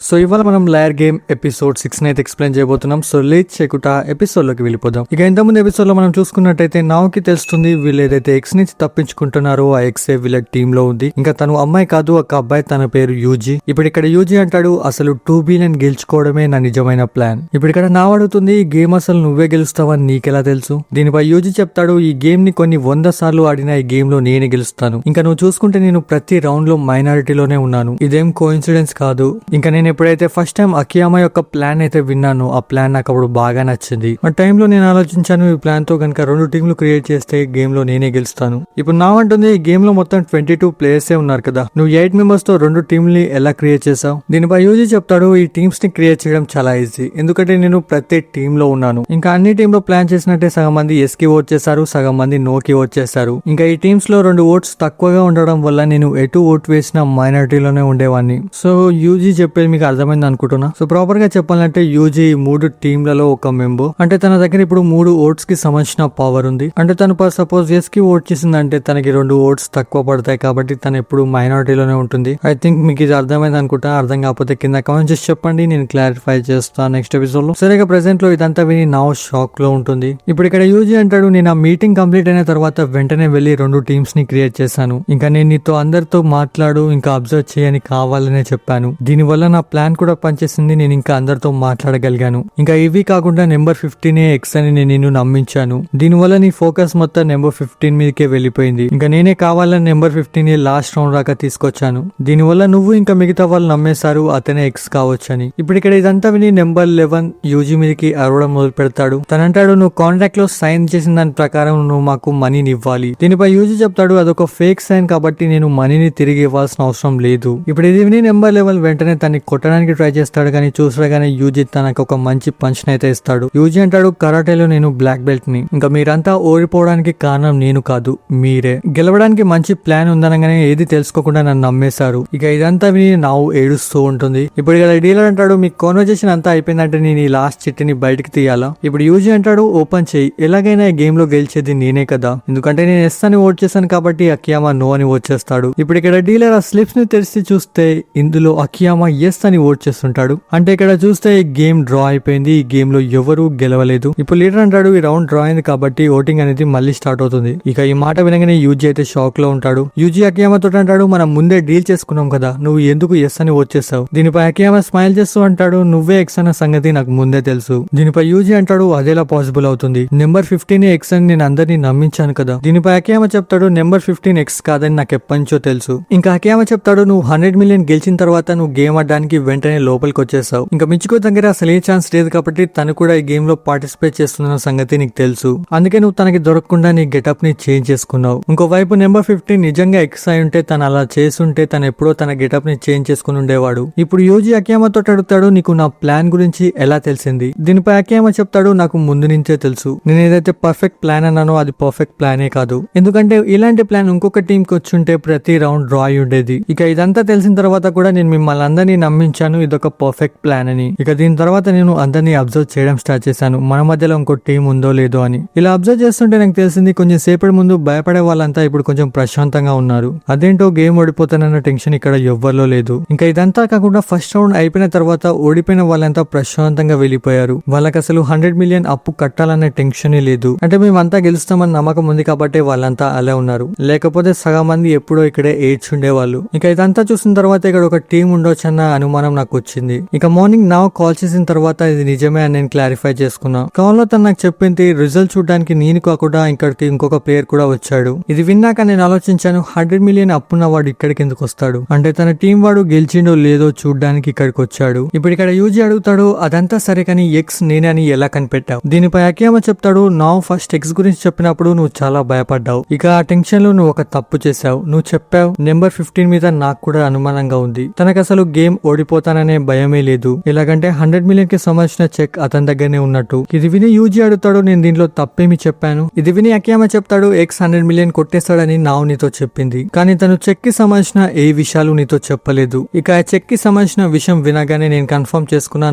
So ఇవాళ మనం layer game episode 6 అయితే ఎక్స్ప్లెయిన్ చేయబోతున్నాం. సో లేట్ చేయకుండా ఎపిసోడ్ లోకి వెళ్ళిపోదాం. ఇక ఇంతకుముందు ఎపిసోడ్ లో మనం చూసుకున్నట్టయితే నావుకి తెలుస్తుంది వీళ్ళు ఏదైతే ఎక్స్ నుంచి తప్పించుకుంటున్నారో ఆ ఎక్స్ వీళ్ళ టీమ్ లో ఉంది. ఇంకా తను అమ్మాయి కాదు, ఒక అబ్బాయి, తన పేరు యూజీ. ఇప్పుడు ఇక్కడ యూజీ అంటాడు, అసలు 2 బిలియన్ గెలుచుకోవడమే నా నిజమైన ప్లాన్. ఇప్పుడు ఇక్కడ నావ్ అడుగుతుంది, ఈ గేమ్ అసలు నువ్వే గెలుస్తావని నీకెలా తెలుసు? దీనిపై యూజీ చెప్తాడు, ఈ గేమ్ ని కొన్ని 100 సార్లు ఆడిన ఈ గేమ్ లో నేనే గెలుస్తాను. ఇంకా నువ్వు చూసుకుంటే నేను ప్రతి రౌండ్ లో మైనారిటీలోనే ఉన్నాను. ఇదేం కోఇన్సిడెన్స్ కాదు. ఇంకా నేను ఎప్పుడైతే ఫస్ట్ టైం అకియామా యొక్క ప్లాన్ అయితే విన్నాను, ఆ ప్లాన్ నాకు అప్పుడు బాగా నచ్చింది. ఆ టైంలో నేను ఆలోచించాను, ఈ ప్లాన్ తో కనుక 2 టీంలు క్రియేట్ చేస్తే గేమ్ లో నేనే గెలుస్తాను. ఇప్పుడు నా అంటుంది, ఈ గేమ్ లో మొత్తం 22 ప్లేయర్స్ ఉన్నారు కదా, నువ్వు 8 మెంబర్స్ తో 2 టీంని ఎలా క్రియేట్ చేసావు? దీనిపై యూజీ చెప్తాడు, ఈ టీమ్స్ ని క్రియేట్ చేయడం చాలా ఈజీ, ఎందుకంటే నేను ప్రతి టీమ్ లో ఉన్నాను. ఇంకా అన్ని టీమ్ లో ప్లాన్ చేసినట్టే సగం మంది ఎస్ కి ఓట్ చేశారు, సగం మంది నో కి ఓట్ చేశారు. ఇంకా ఈ టీమ్స్ లో 2 ఓట్స్ తక్కువగా ఉండడం వల్ల నేను ఎటు ఓట్ వేసిన మైనారిటీలోనే ఉండేవాడిని. సో యూజీ చెప్పేది మీకు అర్థమైంది అనుకుంటున్నా. సో ప్రాపర్ గా చెప్పాలంటే యూజీ 3 టీంలలో ఒక మెంబర్, అంటే తన దగ్గర ఇప్పుడు 3 ఓట్స్ కి సంబంధించిన పవర్ ఉంది. అంటే తను సపోజ్ ఎస్ కి ఓట్ చేసిందంటే తనకి 2 ఓట్స్ తక్కువ పడతాయి, కాబట్టి తను ఎప్పుడు మైనారిటీలోనే ఉంటుంది. ఐ థింక్ మీకు ఇది అర్థమైంది అనుకుంటా. అర్థం కాకపోతే కింద కామెంట్ చేసి చెప్పండి, నేను క్లారిఫై చేస్తాను నెక్స్ట్ ఎపిసోడ్ లో. సరిగా ప్రెసెంట్ లో ఇదంతా విని నా షాక్ లో ఉంటుంది. ఇప్పుడు ఇక్కడ యూజీ అంటాడు, నేను ఆ మీటింగ్ కంప్లీట్ అయిన తర్వాత వెంటనే వెళ్లి 2 టీమ్స్ ని క్రియేట్ చేశాను. ఇంకా నేను నీతో అందరితో మాట్లాడు, ఇంకా అబ్జర్వ్ చేయని కావాలనే చెప్పాను. దీనివల్ల నా ప్లాన్ కూడా పనిచేసింది, నేను ఇంకా అందరితో మాట్లాడగలిగాను. ఇంకా ఇవి కాకుండా నెంబర్ 15 ఎక్స్ అని నేను నిన్ను నమ్మించాను. దీనివల్ల నీ ఫోకస్ మొత్తం నెంబర్ 15 మీదకే వెళ్ళిపోయింది. ఇంకా నేనే కావాలని నెంబర్ 15 లాస్ట్ రౌండ్ దాకా తీసుకొచ్చాను. దీనివల్ల నువ్వు ఇంకా మిగతా వాళ్ళు నమ్మేశారు అతనే ఎక్స్ కావచ్చని. ఇప్పుడు ఇక్కడ ఇదంతా విని నెంబర్ 11 యూజీ మీదకి అరవడం మొదలు పెడతాడు. తనంటాడు, నువ్వు కాంట్రాక్ట్ లో సైన్ చేసిన దాని ప్రకారం నువ్వు మాకు మనీని ఇవ్వాలి. దీనిపై యూజీ చెప్తాడు, అదొక ఫేక్ సైన్ కాబట్టి నేను మనీని తిరిగి ఇవ్వాల్సిన అవసరం లేదు. ఇప్పుడు ఇది విని నెంబర్ 11 వెంటనే తనని కొట్టడానికి ట్రై చేస్తాడు, కానీ చూసగానే యూజీ తనకు ఒక మంచి పంచ్ అయితే ఇస్తాడు. యూజీ అంటాడు, కరాటేలో నేను బ్లాక్ బెల్ట్ ని, ఇంకా మీరంతా ఓడిపోవడానికి కారణం నేను కాదు మీరే. గెలవడానికి మంచి ప్లాన్ ఉందనగానే ఏది తెలుసుకోకుండా నన్ను నమ్మేశారు. ఇక ఇదంతా విని నావు ఏడుస్తూ ఉంటుంది. ఇప్పుడు ఇక్కడ డీలర్ అంటాడు, మీ కాన్వర్జేషన్ అంతా అయిపోయిందంటే నేను ఈ లాస్ట్ చిట్టిని బయటకి తీయాలా? ఇప్పుడు యూజీ అంటాడు, ఓపెన్ చేయి, ఎలాగైనా ఈ గేమ్ లో గెలిచేది నేనే కదా, ఎందుకంటే నేను ఎస్ అని ఓట్ చేశాను కాబట్టి అకియామా నో అని ఓట్ చేస్తాడు. ఇప్పుడు ఇక్కడ డీలర్ ఆ స్లిప్స్ ని తెరిచి చూస్తే ఇందులో అకియామా ఎస్ అని ఓట్ చేస్తుంటాడు. అంటే ఇక్కడ చూస్తే ఈ గేమ్ డ్రా అయిపోయింది, ఈ గేమ్ లో ఎవరు గెలవలేదు. ఇప్పుడు లీడర్ అంటాడు, ఈ రౌండ్ డ్రా అయింది కాబట్టి ఓటింగ్ అనేది మళ్ళీ స్టార్ట్ అవుతుంది. ఇక ఈ మాట వినగానే యూజీ అయితే షాక్ లో ఉంటాడు. యూజీ అకియామాతో అంటాడు, మనం ముందే డీల్ చేసుకున్నాం కదా, నువ్వు ఎందుకు ఎస్ అని ఓట్ చేస్తావు? దీనిపై అకియామా స్మైల్ చేస్తూ అంటాడు, నువ్వే ఎక్స్ అన్న సంగతి నాకు ముందే తెలుసు. దీనిపై యూజీ అంటాడు, అదేలా పాసిబుల్ అవుతుంది, నెంబర్ 15 ఎక్స్ అని నేను అందరినీ నమ్మించాను కదా. దీనిపై అకియామా చెప్తాడు, నెంబర్ 15 ఎక్స్ కాదని నాకు ఎప్పటించో తెలుసు. ఇంకా అకియామా చెప్తాడు, నువ్వు 100 మిలియన్ గెలిచిన తర్వాత నువ్వు గేమ్ ఆడడానికి వెంటనే లోపలికి వచ్చేసావు. ఇంకా మిచ్చుకో దగ్గర అసలు ఏ ఛాన్స్ లేదు కాబట్టి తను కూడా ఈ గేమ్ లో పార్టిసిపేట్ చేస్తున్న సంగతి నీకు తెలుసు. అందుకే నువ్వు తనకి దొరకకుండా నీ గెటప్ ని చేంజ్ చేసుకున్నావు. ఇంకోవైపు నెంబర్ 15 నిజంగా ఎక్స్ అయి ఉంటే తను అలా చేస్తుంటే తను ఎప్పుడో తన గెటప్ ని చేంజ్ చేసుకుని ఉండేవాడు. ఇప్పుడు యూజీ అకియామాతో అడుగుతాడు, నీకు నా ప్లాన్ గురించి ఎలా తెలిసింది? దీనిపై అకియామా చెప్తాడు, నాకు ముందు నుంచే తెలుసు. నేను ఏదైతే పర్ఫెక్ట్ ప్లాన్ అన్నానో అది పర్ఫెక్ట్ ప్లానే కాదు, ఎందుకంటే ఇలాంటి ప్లాన్ ఇంకొక టీం కి వచ్చుంటే ప్రతి రౌండ్ డ్రా అయి ఉండేది. ఇక ఇదంతా తెలిసిన తర్వాత కూడా నేను మిమ్మల్ని అందరినీ నమ్మించాను ఇదొక పర్ఫెక్ట్ ప్లాన్ అని. ఇక దీని తర్వాత నేను అందరినీ అబ్జర్వ్ చేయడం స్టార్ట్ చేశాను, మన మధ్యలో ఇంకో టీం ఉందో లేదో అని. ఇలా అబ్జర్వ్ చేస్తుంటే నాకు తెలిసింది, కొంచెం సేపటి ముందు భయపడే వాళ్ళంతా ఇప్పుడు కొంచెం ప్రశాంతంగా ఉన్నారు. అదేంటో గేమ్ ఓడిపోతానన్న టెన్షన్ ఇక్కడ ఎవ్వరిలో లేదు. ఇంకా ఇదంతా కాకుండా ఫస్ట్ రౌండ్ అయిపోయిన తర్వాత ఓడిపోయిన వాళ్ళంతా ప్రశాంతంగా వెళ్ళిపోయారు. వాళ్ళకి అసలు 100 మిలియన్ అప్పు కట్టాలనే టెన్షన్ లేదు. అంటే మేమంతా గెలుస్తామని నమ్మకం ఉంది కాబట్టి వాళ్ళంతా అలా ఉన్నారు, లేకపోతే సగం మంది ఎప్పుడో ఇక్కడే ఏడ్చుండేవాళ్ళు. ఇంకా ఇదంతా చూసిన తర్వాత ఇక్కడ ఒక టీం ఉండొచ్చన్న అనుమానం నాకు వచ్చింది. ఇక మార్నింగ్ నా కాల్ చేసిన తర్వాత ఇది నిజమే అని నేను క్లారిఫై చేసుకున్నా. కాల్ లో తను నాకు చెప్పింది, రిజల్ట్ చూడడానికి నేను కాకుండా ఇక్కడికి ఇంకొక ప్లేయర్ కూడా వచ్చాడు. ఇది విన్నాక నేను ఆలోచించాను, 100 మిలియన్ అప్పున్న వాడు ఇక్కడికి ఎందుకు వస్తాడు? అంటే తన టీం వాడు గెలిచిండో లేదో చూడడానికి ఇక్కడికి వచ్చాడు. ఇప్పుడు ఇక్కడ యూజీ అడుగుతాడు, అదంతా సరే కానీ ఎక్స్ నేనే అని ఎలా కనిపెట్టావు? దీనిపై అకియామా చెప్తాడు, నా ఫస్ట్ ఎక్స్ గురించి చెప్పినప్పుడు నువ్వు చాలా భయపడ్డావు. ఇక ఆ టెన్షన్ లో నువ్వు ఒక తప్పు చేశావు. నువ్వు చెప్పావు నెంబర్ 15 మీద నాకు కూడా అనుమానంగా ఉంది, తనకు అసలు గేమ్ ఓడిపోతాననే భయమే లేదు, ఎలాగంటే 100 మిలియన్ కి సంబంధించిన చెక్ అతని దగ్గరనే ఉన్నట్టు. ఇది విని యూజీ అడుగుతాడు, నేను దీనిలో తప్పేమి చెప్పాను? ఇది విని అకియామా చెప్తాడు, ఎక్స్ 100 మిలియన్ కొట్టేస్తాడని నావు నీతో చెప్పింది, కానీ తను చెక్ కి సంబంధించిన ఏ విషయాలు నీతో చెప్పలేదు. ఇక ఆ చెక్ కి సంబంధించిన విషయం వినగానే నేను కన్ఫర్మ్ చేసుకున్నా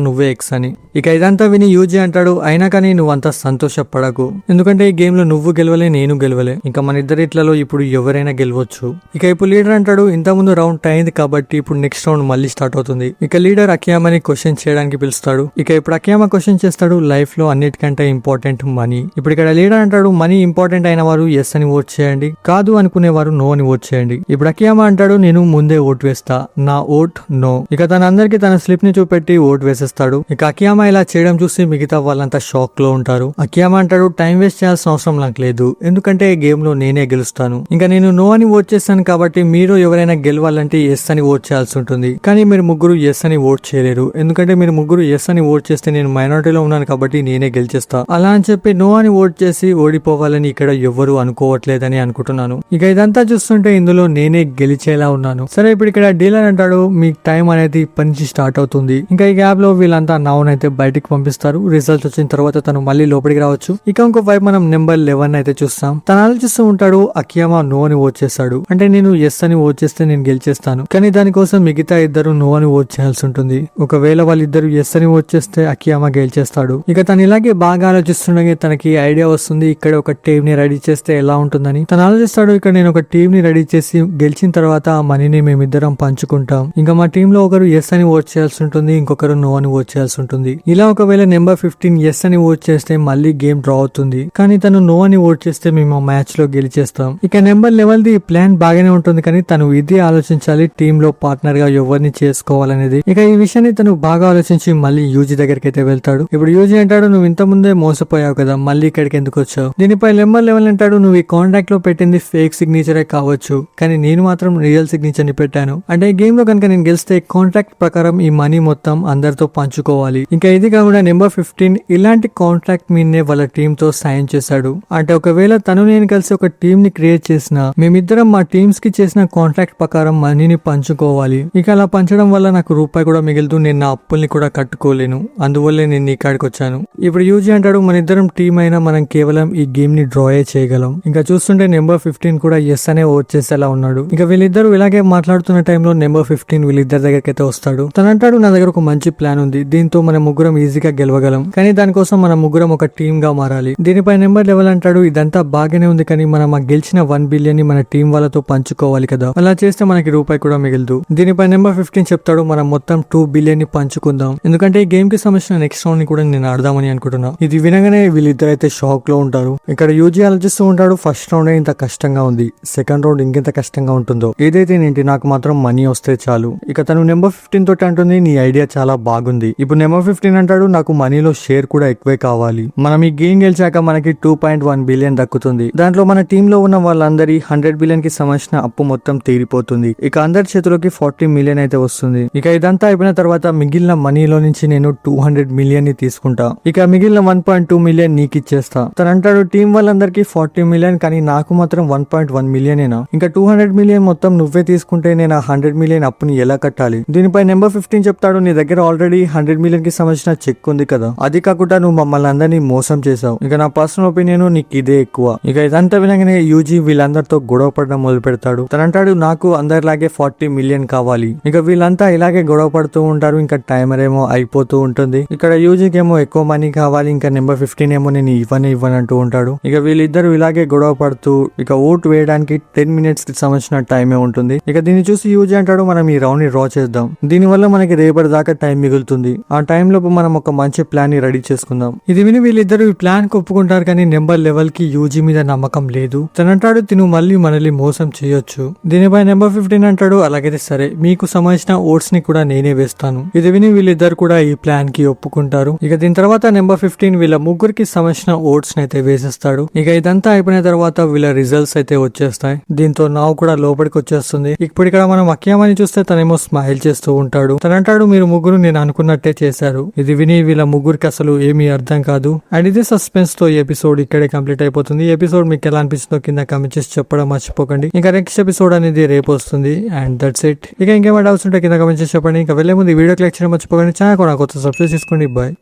నువ్వే ఎక్స్ అని. ఇక ఇదంతా విని యూజీ అంటాడు, అయినా కానీ నువ్వంతా సంతోషపడకు, ఎందుకంటే ఈ గేమ్ లో నువ్వు గెలవలే నేను గెలవలే, ఇంకా మన ఇద్దరిట్లలో ఇప్పుడు ఎవరైనా గెలవచ్చు. ఇక ఇప్పుడు లీడర్ అంటాడు, ఇంత ముందు రౌండ్ అయింది కాబట్టి ఇప్పుడు నెక్స్ట్ రౌండ్ మళ్ళీ స్టార్ట్ అవుతుంది. ఉంటుంది. ఇక లీడర్ అకియామాని క్వశ్చన్ చేయడానికి పిలుస్తాడు. ఇక ఇప్పుడు అకియామా క్వశ్చన్ చేస్తాడు, లైఫ్ లో అన్నిటికంటే ఇంపార్టెంట్ మనీ. ఇప్పుడు ఇక్కడ లీడర్ అంటాడు, మనీ ఇంపార్టెంట్ అయిన వారు ఎస్ అని ఓట్ చేయండి, కాదు అనుకునేవారు నో అని ఓట్ చేయండి. ఇప్పుడు అకియామా అంటాడు, నేను ముందే ఓట్ వేస్తా, నా ఓట్ నో. ఇక తన అందరికి తన స్లిప్ ని చూపెట్టి ఓట్ వేసేస్తాడు. ఇక అకియామా ఇలా చేయడం చూసి మిగతా వాళ్ళంతా షాక్ లో ఉంటారు. అకియామా అంటాడు, టైం వేస్ట్ చేయాల్సిన అవసరం నాకు లేదు, ఎందుకంటే గేమ్ లో నేనే గెలుస్తాను. ఇంకా నేను నో అని ఓట్ చేస్తాను కాబట్టి మీరు ఎవరైనా గెలవాలంటే ఎస్ అని ఓట్ చేయాల్సి ఉంటుంది. కానీ మీరు ముగ్గురు ఎస్ అని ఓట్ చేయలేరు, ఎందుకంటే మీరు ముగ్గురు ఎస్ అని ఓట్ చేస్తే నేను మైనారిటీలో ఉన్నాను కాబట్టి నేనే గెలిచేస్తా. అలా అని చెప్పి నో అని ఓట్ చేసి ఓడిపోవాలని ఇక్కడ ఎవ్వరు అనుకోవట్లేదని అనుకుంటున్నాను. ఇక ఇదంతా చూస్తుంటే ఇందులో నేనే గెలిచేలా ఉన్నాను. సరే ఇప్పుడు ఇక్కడ డీలర్ అంటాడు, మీ టైం అనేది పని స్టార్ట్ అవుతుంది. ఇంకా ఈ గ్యాప్ లో వీళ్ళంతా నౌనైతే బయటికి పంపిస్తారు. రిజల్ట్స్ వచ్చిన తర్వాత తను మళ్ళీ లోపలికి రావచ్చు. ఇక ఇంకో వైపు మనం నెంబర్ 11 అయితే చూస్తాం. తను ఆలోచిస్తూ ఉంటాడు, అకియామా నో అని ఓట్ చేస్తాడు అంటే నేను ఎస్ అని ఓట్ చేస్తే నేను గెలిచేస్తాను, కానీ దానికోసం మిగతా ఇద్దరు నో అని ఓట్ చేయాల్సి ఉంటుంది. ఒకవేళ వాళ్ళిద్దరు ఎస్ అని ఓట్ చేస్తే అకియామా గెలిచేస్తాడు. ఇక తను ఇలాగే బాగా ఆలోచిస్తుండగా తనకి ఐడియా వస్తుంది, ఇక్కడ ఒక టీమ్ ని రెడీ చేస్తే ఎలా ఉంటుందని. తను ఆలోచిస్తాడు, ఇక్కడ నేను ఒక టీమ్ ని రెడీ చేసి గెలిచిన తర్వాత ఆ మనీని మేమిద్దరం పంచుకుంటాం. ఇంకా మా టీమ్ లో ఒకరు ఎస్ అని ఓట్ చేయాల్సి ఉంటుంది, ఇంకొకరు నో అని ఓట్ చేయాల్సి ఉంటుంది. ఇలా ఒకవేళ నెంబర్ 15 ఎస్ అని ఓట్ చేస్తే మళ్ళీ గేమ్ డ్రా అవుతుంది, కానీ తను నో అని ఓట్ చేస్తే మేము ఆ మ్యాచ్ లో గెలిచేస్తాం. ఇక నెంబర్ 11 ది ప్లాన్ బాగానే ఉంటుంది, కానీ తను ఇది ఆలోచించాలి, టీమ్ లో పార్ట్నర్ గా ఎవరిని చేసుకోవాలనేది. ఇక ఈ విషయాన్ని తను బాగా ఆలోచించి మళ్ళీ యూజీ దగ్గరికి అయితే వెళ్తాడు. ఇప్పుడు యూజీ అంటాడు, నువ్వు ఇంత ముందే మోసపోయావు కదా, మళ్ళీ ఇక్కడికి ఎందుకు వచ్చావు? దీనిపై నెంబర్ 11 అంటాడు, నువ్వు ఈ కాంట్రాక్ట్ లో పెట్టింది ఫేక్ సిగ్నేచరే కావచ్చు, కానీ నేను మాత్రం రియల్ సిగ్నేచర్ ని పెట్టాను. అంటే ఈ గేమ్ లో కనుక నేను గెలిస్తే కాంట్రాక్ట్ ప్రకారం ఈ మనీ మొత్తం అందరితో పంచుకోవాలి. ఇంకా ఇది కాకుండా నెంబర్ 15 ఇలాంటి కాంట్రాక్ట్ మీదనే వాళ్ళ టీమ్ తో సైన్ చేశాడు. అంటే ఒకవేళ తను నేను కలిసి ఒక టీమ్ ని క్రియేట్ చేసిన మేమిద్దరం మా టీమ్స్ కి చేసిన కాంట్రాక్ట్ ప్రకారం మనీని పంచుకోవాలి. ఇక అలా పంచడం వల్ల నాకు రూపాయి కూడా మిగులుతూ నేను నా అప్పుల్ని కూడా కట్టుకోలేను, అందువల్లే నేను ఇక్కడికి వచ్చాను. ఇప్పుడు యూజీ అంటాడు, మన ఇద్దరం టీమ్ అయినా మనం కేవలం ఈ గేమ్ ని డ్రాయే చేయగలం. ఇంకా చూస్తుంటే నెంబర్ 15 కూడా ఎస్ అనే ఓట్ చేసేలా ఉన్నాడు. ఇంకా వీళ్ళిద్దరు ఇలాగే మాట్లాడుతున్న టైంలో నెంబర్ 15 వీళ్ళిద్దరి దగ్గరికి అయితే వస్తాడు. తను అంటాడు, నా దగ్గర ఒక మంచి ప్లాన్ ఉంది, దీంతో మన ముగ్గురం ఈజీగా గెలవగలం, కానీ దానికోసం మన ముగ్గురం ఒక టీమ్ గా మారాలి. దీనిపై నెంబర్ 11 అంటాడు, ఇదంతా బాగానే ఉంది, కానీ మనం ఆ గెలిచిన 1 బిలియన్ ని మన టీం వాళ్ళతో పంచుకోవాలి కదా, అలా చేస్తే మనకి రూపాయి కూడా మిగలదు. దీనిపై నెంబర్ 15 చెప్తాడు, మనం మొత్తం 2 బిలియన్ ని పంచుకుందాం, ఎందుకంటే ఈ గేమ్ కి సంబంధించిన నెక్స్ట్ రౌండ్ ని కూడా నేను ఆడదామని అనుకుంటున్నా. ఇది వినగానే వీళ్ళిద్దరైతే షాక్ లో ఉంటారు. ఇక్కడ యూజీ ఆలోచిస్తూ ఉంటాడు, ఫస్ట్ రౌండ్ ఇంత కష్టంగా ఉంది, సెకండ్ రౌండ్ ఇంకెంత కష్టంగా ఉంటుందో. ఏదైతే ఏంటి, నాకు మాత్రం మనీ వస్తే చాలు. ఇక తను నెంబర్ 15 తోటి అంటుంది, నీ ఐడియా చాలా బాగుంది. ఇప్పుడు నెంబర్ 15 అంటాడు, నాకు మనీలో షేర్ కూడా ఎక్కువే కావాలి. మనం ఈ గేమ్ గెలిచాక మనకి 2.1 బిలియన్ దక్కుతుంది. దాంట్లో మన టీమ్ లో ఉన్న వాళ్ళందరి 100 బిలియన్ కి సంబంధించిన అప్పు మొత్తం తీరిపోతుంది. ఇక అందరి చేతిలోకి 40 మిలియన్ అయితే వస్తుంది. ఇక ఇదంతా అయిపోయిన తర్వాత మిగిలిన మనీలో నుంచి నేను 200 మిలియన్ ని తీసుకుంటా. ఇక మిగిలిన 1.2 మిలియన్ నీకు ఇచ్చేస్తా. తను అంటాడు, టీం వాళ్ళందరికీ 40 మిలియన్, కానీ నాకు మాత్రం 1.1 మిలియనేనా? ఇంకా 200 మిలియన్ మొత్తం నువ్వే తీసుకుంటే నేను 100 మిలియన్ అప్పుని ఎలా కట్టాలి? దీనిపై నెంబర్ 15 చెప్తాడు, నీ దగ్గర ఆల్రెడీ 100 మిలియన్ కి సంబంధించిన చెక్ ఉంది కదా, అది కాకుండా నువ్వు మమ్మల్ని అందరినీ మోసం చేసావు. ఇక నా పర్సనల్ ఒపీనియన్ నీకు ఇదే ఎక్కువ. ఇక ఇదంతా వినగానే యూజీ వీళ్ళందరితో గొడవ పడడం మొదలు పెడతాడు. తను అంటాడు, నాకు అందరిలాగే 40 మిలియన్ కావాలి. ఇక వీళ్ళంతా ఇలాగే గొడవ పడుతూ ఉంటారు. ఇంకా టైమర్ ఏమో అయిపోతూ ఉంటుంది. ఇక్కడ యూజీకి ఏమో ఎక్కువ మనీ కావాలి, ఇంకా నెంబర్ 15 ఏమో నేను ఇవ్వను అంటూ ఉంటాడు. ఇక వీళ్ళిద్దరు ఇలాగే గొడవ పడుతూ ఇక ఓట్ వేయడానికి 10 మినిట్స్ కి సంబంధించిన టైమే ఉంటుంది. ఇక దీన్ని చూసి యూజీ అంటాడు, మనం ఈ రౌండ్ ని డ్రా చేద్దాం, దీని వల్ల మనకి రేపటి దాకా టైం మిగులుతుంది, ఆ టైం లోపు మనం ఒక మంచి ప్లాన్ ని రెడీ చేసుకుందాం. ఇది విని వీళ్ళిద్దరు ఈ ప్లాన్ కు ఒప్పుకుంటారు, కానీ నెంబర్ 11 కి యూజీ మీద నమ్మకం లేదు. తనంటాడు, తిను మళ్ళీ మనల్ని మోసం చేయొచ్చు. దీనిపై నెంబర్ 15 అంటాడు, అలాగైతే సరే, మీకు సంబంధించిన ఓట్స్ ని కూడా నేనే వేస్తాను. ఇది విని వీళ్ళిద్దరు కూడా ఈ ప్లాన్ కి ఒప్పుకుంటారు. ఇక దీని తర్వాత నెంబర్ 15 వీళ్ళ ముగ్గురికి సంబంధించిన ఓట్స్ ని అయితే వేసేస్తాడు. ఇక ఇదంతా అయిపోయిన తర్వాత వీళ్ళ రిజల్ట్స్ అయితే వచ్చేస్తాయి. దీంతో నావ్ కూడా లోపలికి వచ్చేస్తుంది. ఇప్పుడు ఇక్కడ మనం అకియామాని చూస్తే తనేమో స్మైల్ చేస్తూ ఉంటాడు. తనంటాడు, మీరు ముగ్గురు నేను అనుకున్నట్టే చేశారు. ఇది విని వీళ్ళ ముగ్గురికి అసలు ఏమీ అర్థం కాదు. అండ్ ఇదే సస్పెన్స్ తో ఈ ఎపిసోడ్ ఇక్కడే కంప్లీట్ అయిపోతుంది. ఈ ఎపిసోడ్ మీకు ఎలా అనిపిస్తుందో కింద కామెంట్ చేసి చెప్పడం మర్చిపోకండి. ఇంకా నెక్స్ట్ ఎపిసోడ్ అనేది రేపు వస్తుంది. And that's it. ఇక ఇంకేమైనా డౌట్స్ ఉంటే కింద కామెంట్ చేసి చెప్పండి. ఇంకా వెళ్ళే ముందు ఈ వీడియో క్లిక్ చేయడం మర్చిపోకండి. ఛానల్ కూడా కొత్త సబ్స్క్రైబ్ చేసుకోండి. బాయ్.